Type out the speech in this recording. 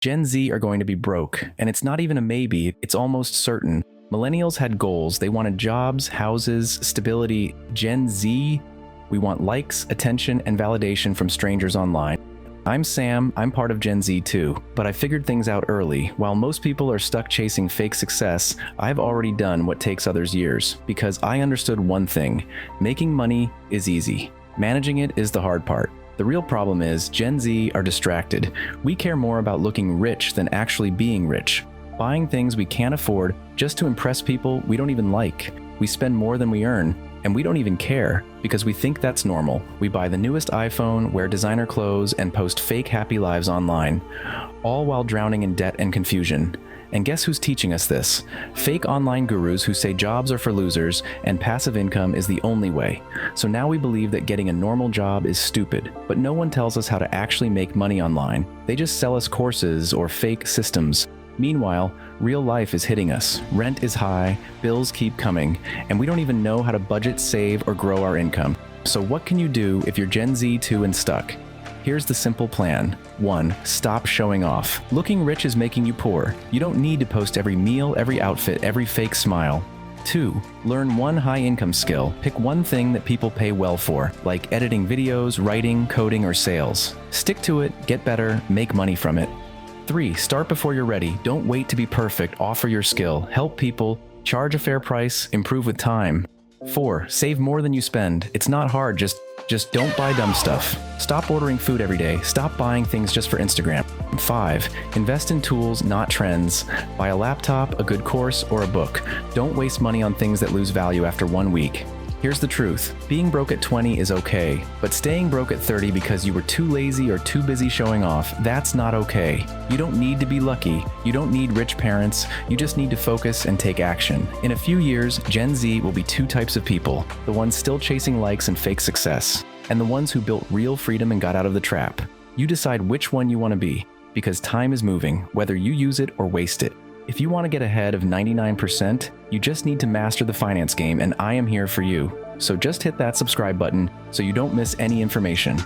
Gen Z are going to be broke, and it's not even a maybe, it's almost certain. Millennials had goals. They wanted jobs, houses, stability. Gen Z, we want likes, attention, and validation from strangers online. I'm Sam, I'm part of Gen Z too, but I figured things out early. While most people are stuck chasing fake success, I've already done what takes others years, because I understood one thing: making money is easy. Managing it is the hard part. The real problem is Gen Z are distracted. We care more about looking rich than actually being rich. Buying things we can't afford just to impress people we don't even like. We spend more than we earn, and we don't even care because we think that's normal. We buy the newest iPhone, wear designer clothes, and post fake happy lives online, all while drowning in debt and confusion. And guess who's teaching us this? Fake online gurus who say jobs are for losers and passive income is the only way. So now we believe that getting a normal job is stupid, but no one tells us how to actually make money online. They just sell us courses or fake systems. Meanwhile, real life is hitting us. Rent is high, bills keep coming, and we don't even know how to budget, save, or grow our income. So what can you do if you're Gen Z too and stuck? Here's the simple plan. 1. Stop showing off. Looking rich is making you poor. You don't need to post every meal, every outfit, every fake smile. 2. Learn one high-income skill. Pick one thing that people pay well for, like editing videos, writing, coding, or sales. Stick to it, get better, make money from it. 3. Start before you're ready. Don't wait to be perfect. Offer your skill. Help people. Charge a fair price. Improve with time. 4. Save more than you spend. It's not hard, just don't buy dumb stuff. Stop ordering food every day. Stop buying things just for Instagram. 5. Invest in tools, not trends. Buy a laptop, a good course, or a book. Don't waste money on things that lose value after 1 week. Here's the truth. Being broke at 20 is okay, but staying broke at 30 because you were too lazy or too busy showing off, that's not okay. You don't need to be lucky. You don't need rich parents. You just need to focus and take action. In a few years, Gen Z will be 2 types of people: the ones still chasing likes and fake success, and the ones who built real freedom and got out of the trap. You decide which one you want to be, because time is moving, whether you use it or waste it. If you want to get ahead of 99%, you just need to master the finance game, and I am here for you. So just hit that subscribe button so you don't miss any information.